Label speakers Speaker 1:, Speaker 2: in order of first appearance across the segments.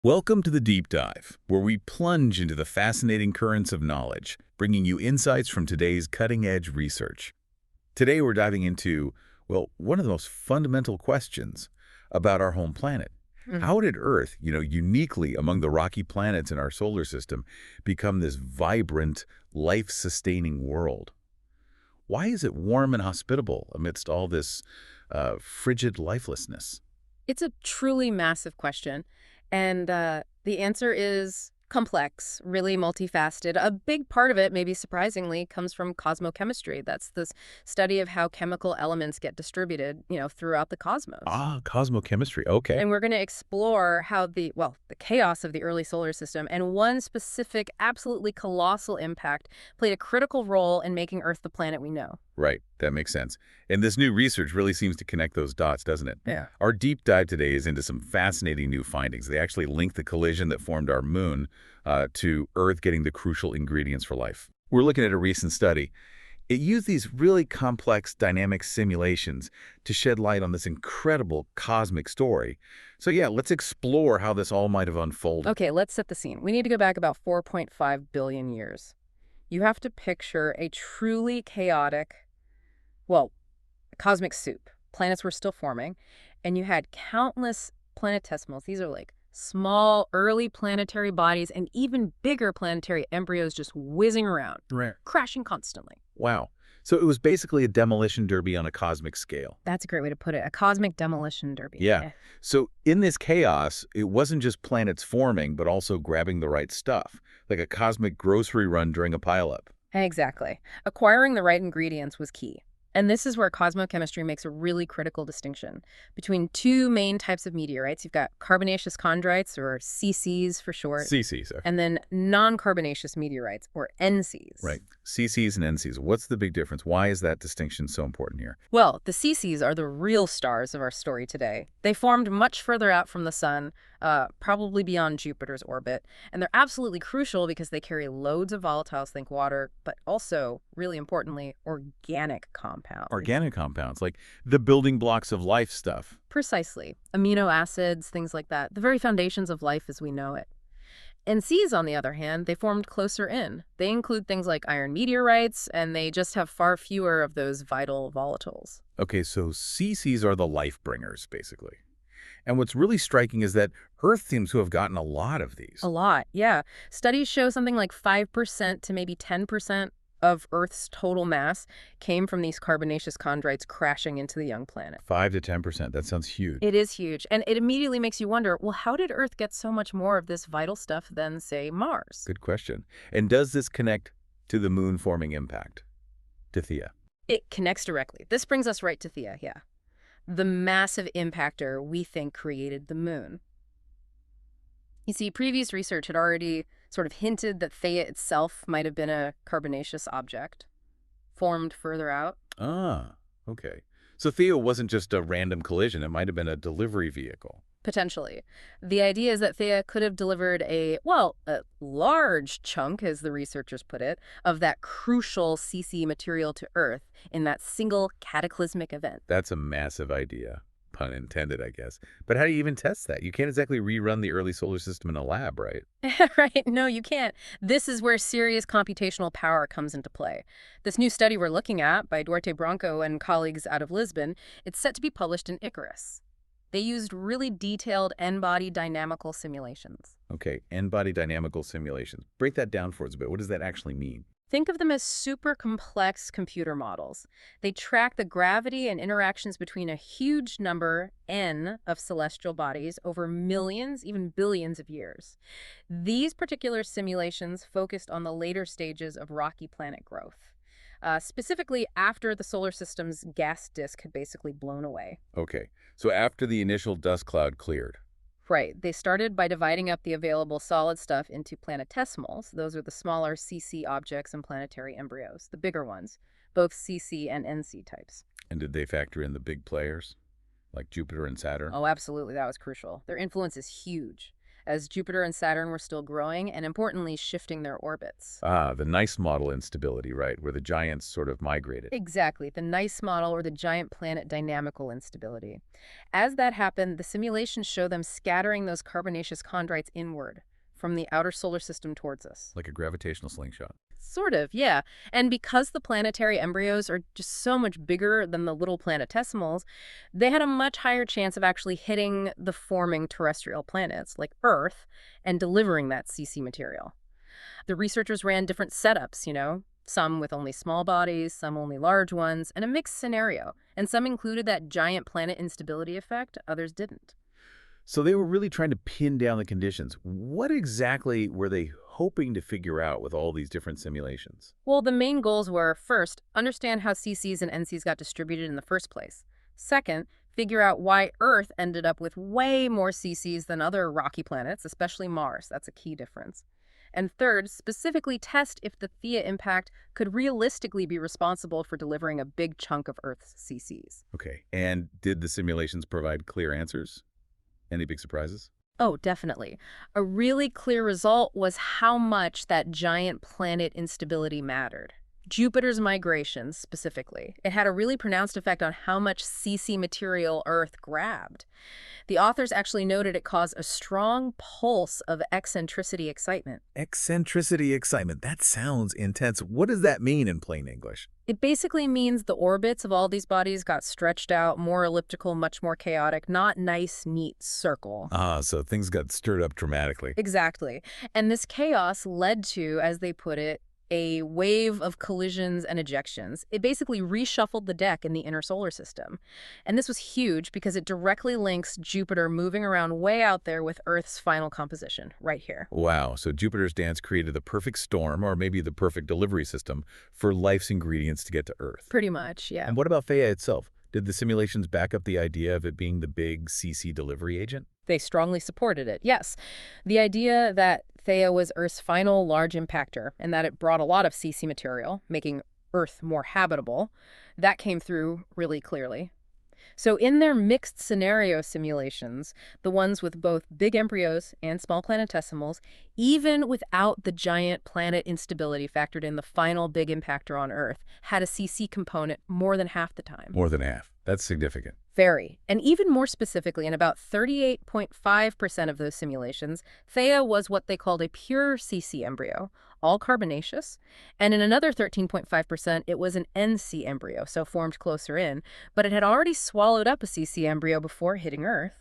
Speaker 1: Welcome to the Deep Dive, where we plunge into the fascinating currents of knowledge, bringing you insights from today's cutting-edge research. Today we're diving into, well, one of the most fundamental questions about our home planet.
Speaker 2: Mhm.
Speaker 1: How did Earth, uniquely among the rocky planets in our solar system, become this vibrant, life-sustaining world? Why is it warm and hospitable amidst all this frigid lifelessness?
Speaker 2: It's a truly massive question. And the answer is complex, really multifaceted. A big part of it, maybe surprisingly, comes from cosmochemistry. That's this study of how chemical elements get distributed, throughout the cosmos.
Speaker 1: Ah, cosmochemistry. Okay.
Speaker 2: And we're going to explore how the chaos of the early solar system and one specific, absolutely colossal impact played a critical role in making Earth the planet we know.
Speaker 1: Right, that makes sense. And this new research really seems to connect those dots, doesn't it?
Speaker 2: Yeah.
Speaker 1: Our deep dive today is into some fascinating new findings. They actually link the collision that formed our moon to Earth getting the crucial ingredients for life. We're looking at a recent study. It used these really complex dynamic simulations to shed light on this incredible cosmic story. So yeah, let's explore how this all might have unfolded.
Speaker 2: Okay, let's set the scene. We need to go back about 4.5 billion years. You have to picture a truly chaotic, well, cosmic soup. Planets were still forming, and you had countless planetesimals. These are like small, early planetary bodies and even bigger planetary embryos just whizzing around,
Speaker 1: Right.
Speaker 2: crashing constantly.
Speaker 1: Wow. So it was basically a demolition derby on a cosmic scale.
Speaker 2: That's a great way to put it. A cosmic demolition derby.
Speaker 1: Yeah. So in this chaos, it wasn't just planets forming, but also grabbing the right stuff, like a cosmic grocery run during a pileup.
Speaker 2: Exactly. Acquiring the right ingredients was key. And this is where cosmochemistry makes a really critical distinction between two main types of meteorites. You've got carbonaceous chondrites, or CCs for short,
Speaker 1: CCs.
Speaker 2: and then non-carbonaceous meteorites, or NCs.
Speaker 1: Right. CCs and NCs. What's the big difference? Why is that distinction so important here?
Speaker 2: Well, the CCs are the real stars of our story today. They formed much further out from the sun, probably beyond Jupiter's orbit, and they're absolutely crucial because they carry loads of volatiles, think water, but also, really importantly, organic compounds.
Speaker 1: Organic compounds, like the building blocks of life stuff.
Speaker 2: Precisely. Amino acids, things like that, the very foundations of life as we know it. NCs, on the other hand, they formed closer in. They include things like iron meteorites, and they just have far fewer of those vital volatiles.
Speaker 1: Okay, so CCs are the life bringers, basically. And what's really striking is that Earth seems to have gotten a lot of these.
Speaker 2: A lot, yeah. Studies show something like 5% to maybe 10% of Earth's total mass came from these carbonaceous chondrites crashing into the young planet.
Speaker 1: 5 to 10%. That sounds huge.
Speaker 2: It is huge, and it immediately makes you wonder, well, how did Earth get so much more of this vital stuff than, say, Mars?
Speaker 1: Good question. And does this connect to the moon forming impact, to Thea?
Speaker 2: It connects directly. This brings us right to Thea, yeah. The massive impactor we think created the moon. You see, previous research had already sort of hinted that Theia itself might have been a carbonaceous object, formed further out.
Speaker 1: Ah, okay. So Thea wasn't just a random collision. It might have been a delivery vehicle.
Speaker 2: Potentially. The idea is that Theia could have delivered a large chunk, as the researchers put it, of that crucial CC material to Earth in that single cataclysmic event.
Speaker 1: That's a massive idea. Pun intended, I guess. But how do you even test that? You can't exactly rerun the early solar system in a lab, right?
Speaker 2: Right? No, you can't. This is where serious computational power comes into play. This new study we're looking at by Duarte Branco and colleagues out of Lisbon, it's set to be published in Icarus. They used really detailed N-body dynamical simulations.
Speaker 1: Okay, N-body dynamical simulations. Break that down for us a bit. What does that actually mean?
Speaker 2: Think of them as super complex computer models. They track the gravity and interactions between a huge number, N, of celestial bodies over millions, even billions of years. These particular simulations focused on the later stages of rocky planet growth, specifically after the solar system's gas disk had basically blown away.
Speaker 1: Okay, so after the initial dust cloud cleared.
Speaker 2: Right. They started by dividing up the available solid stuff into planetesimals. Those are the smaller CC objects and planetary embryos, the bigger ones, both CC and NC types.
Speaker 1: And did they factor in the big players, like Jupiter and Saturn?
Speaker 2: Oh, absolutely. That was crucial. Their influence is huge. as Jupiter and Saturn were still growing and, importantly, shifting their orbits.
Speaker 1: Ah, the nice model instability, right, where the giants sort of migrated.
Speaker 2: Exactly, the NICE model, or the giant planet dynamical instability. As that happened, the simulations show them scattering those carbonaceous chondrites inward from the outer solar system towards us.
Speaker 1: Like a gravitational slingshot.
Speaker 2: Sort of, yeah. And because the planetary embryos are just so much bigger than the little planetesimals, they had a much higher chance of actually hitting the forming terrestrial planets, like Earth, and delivering that CC material. The researchers ran different setups, some with only small bodies, some only large ones, and a mixed scenario. And some included that giant planet instability effect, others didn't.
Speaker 1: So they were really trying to pin down the conditions. What exactly were they hoping to figure out with all these different simulations?
Speaker 2: Well, the main goals were, first, understand how CCs and NCs got distributed in the first place. Second, figure out why Earth ended up with way more CCs than other rocky planets, especially Mars. That's a key difference. And third, specifically test if the Theia impact could realistically be responsible for delivering a big chunk of Earth's CCs.
Speaker 1: Okay, and did the simulations provide clear answers? Any big surprises?
Speaker 2: Oh, definitely. A really clear result was how much that giant planet instability mattered. Jupiter's migrations, specifically. It had a really pronounced effect on how much CC material Earth grabbed. The authors actually noted it caused a strong pulse of eccentricity excitement.
Speaker 1: Eccentricity excitement. That sounds intense. What does that mean in plain English?
Speaker 2: It basically means the orbits of all these bodies got stretched out, more elliptical, much more chaotic, not nice, neat circle.
Speaker 1: Ah, so things got stirred up dramatically.
Speaker 2: Exactly. And this chaos led to, as they put it, a wave of collisions and ejections. It basically reshuffled the deck in the inner solar system. And this was huge because it directly links Jupiter moving around way out there with Earth's final composition, right here.
Speaker 1: Wow, so Jupiter's dance created the perfect storm, or maybe the perfect delivery system, for life's ingredients to get to Earth.
Speaker 2: Pretty much, yeah.
Speaker 1: And what about Theia itself? Did the simulations back up the idea of it being the big CC delivery agent?
Speaker 2: They strongly supported it, yes. The idea that Theia was Earth's final large impactor and that it brought a lot of CC material, making Earth more habitable, that came through really clearly. So in their mixed scenario simulations, the ones with both big embryos and small planetesimals, even without the giant planet instability factored in, the final big impactor on Earth had a CC component more than half the time.
Speaker 1: More than half. That's significant.
Speaker 2: Very. And even more specifically, in about 38.5% of those simulations, Theia was what they called a pure CC embryo, all carbonaceous. And in another 13.5%, it was an NC embryo, so formed closer in, but it had already swallowed up a CC embryo before hitting Earth.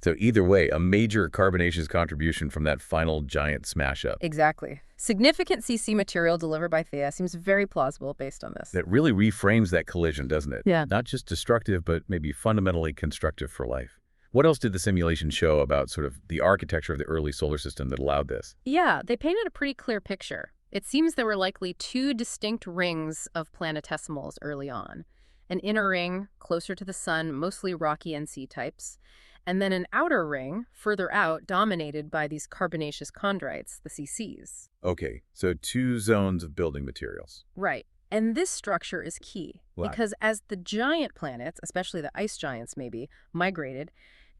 Speaker 1: So either way, a major carbonaceous contribution from that final giant smash-up.
Speaker 2: Exactly. Significant CC material delivered by Theia seems very plausible based on this.
Speaker 1: That really reframes that collision, doesn't it?
Speaker 2: Yeah.
Speaker 1: Not just destructive, but maybe fundamentally constructive for life. What else did the simulation show about sort of the architecture of the early solar system that allowed this?
Speaker 2: Yeah, they painted a pretty clear picture. It seems there were likely two distinct rings of planetesimals early on. An inner ring, closer to the sun, mostly rocky NC types, and then an outer ring, further out, dominated by these carbonaceous chondrites, the CCs.
Speaker 1: Okay, so two zones of building materials.
Speaker 2: Right. And this structure is key,
Speaker 1: Why?
Speaker 2: because as the giant planets, especially the ice giants maybe, migrated,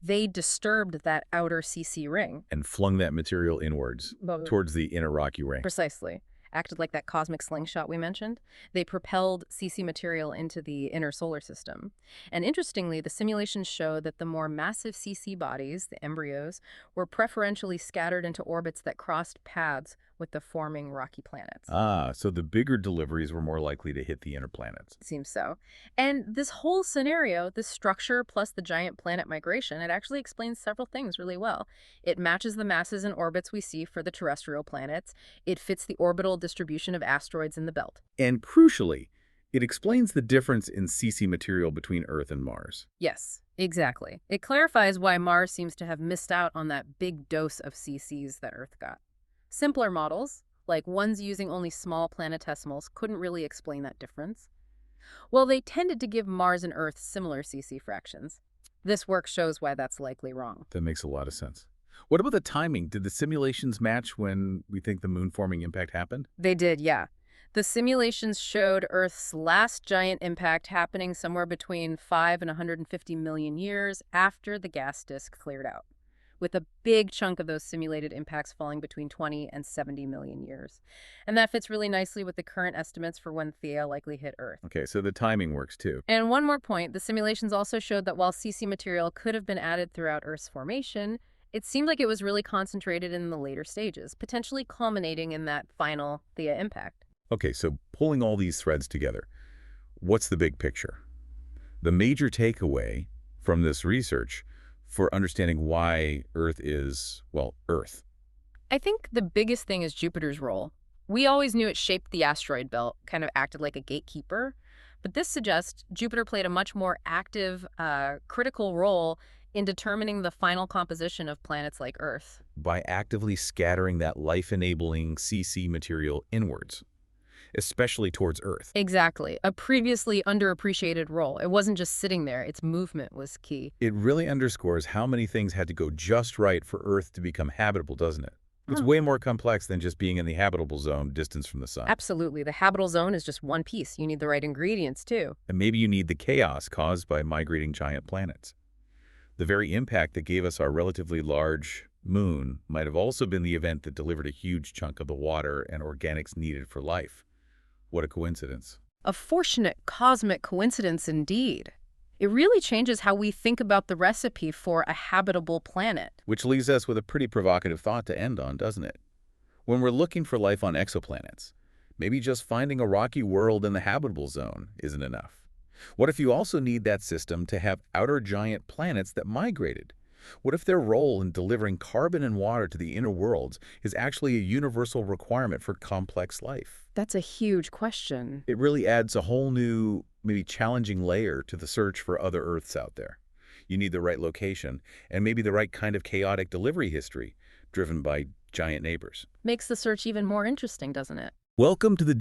Speaker 2: they disturbed that outer CC ring.
Speaker 1: And flung that material inwards, towards the inner rocky ring.
Speaker 2: Precisely. Acted like that cosmic slingshot we mentioned. They propelled CC material into the inner solar system. And interestingly, the simulations show that the more massive CC bodies, the embryos, were preferentially scattered into orbits that crossed paths with the forming rocky planets.
Speaker 1: Ah, so the bigger deliveries were more likely to hit the inner planets.
Speaker 2: Seems so. And this whole scenario, this structure plus the giant planet migration, it actually explains several things really well. It matches the masses and orbits we see for the terrestrial planets. It fits the orbital distribution of asteroids in the belt.
Speaker 1: And crucially, it explains the difference in CC material between Earth and Mars.
Speaker 2: Yes, exactly. It clarifies why Mars seems to have missed out on that big dose of CCs that Earth got. Simpler models, like ones using only small planetesimals, couldn't really explain that difference. Well, they tended to give Mars and Earth similar CC fractions. This work shows why that's likely wrong.
Speaker 1: That makes a lot of sense. What about the timing? Did the simulations match when we think the moon-forming impact happened?
Speaker 2: They did, yeah. The simulations showed Earth's last giant impact happening somewhere between 5 and 150 million years after the gas disk cleared out. with a big chunk of those simulated impacts falling between 20 and 70 million years. And that fits really nicely with the current estimates for when Theia likely hit Earth.
Speaker 1: Okay, so the timing works too.
Speaker 2: And one more point, the simulations also showed that while CC material could have been added throughout Earth's formation, it seemed like it was really concentrated in the later stages, potentially culminating in that final Theia impact.
Speaker 1: Okay, so pulling all these threads together, what's the big picture? The major takeaway from this research for understanding why Earth is, well, Earth.
Speaker 2: I think the biggest thing is Jupiter's role. We always knew it shaped the asteroid belt, kind of acted like a gatekeeper. But this suggests Jupiter played a much more active, critical role in determining the final composition of planets like Earth.
Speaker 1: By actively scattering that life-enabling CC material inwards, especially towards Earth.
Speaker 2: Exactly. A previously underappreciated role. It wasn't just sitting there. Its movement was key.
Speaker 1: It really underscores how many things had to go just right for Earth to become habitable, doesn't it? It's
Speaker 2: Huh.
Speaker 1: way more complex than just being in the habitable zone, distance from the sun.
Speaker 2: Absolutely. The habitable zone is just one piece. You need the right ingredients, too.
Speaker 1: And maybe you need the chaos caused by migrating giant planets. The very impact that gave us our relatively large moon might have also been the event that delivered a huge chunk of the water and organics needed for life. What a coincidence.
Speaker 2: A fortunate cosmic coincidence indeed. It really changes how we think about the recipe for a habitable planet.
Speaker 1: Which leaves us with a pretty provocative thought to end on, doesn't it? When we're looking for life on exoplanets, maybe just finding a rocky world in the habitable zone isn't enough. What if you also need that system to have outer giant planets that migrated? What if their role in delivering carbon and water to the inner worlds is actually a universal requirement for complex life?
Speaker 2: That's a huge question.
Speaker 1: It really adds a whole new, maybe challenging layer to the search for other Earths out there. You need the right location and maybe the right kind of chaotic delivery history driven by giant neighbors.
Speaker 2: Makes the search even more interesting, doesn't it?
Speaker 1: Welcome to the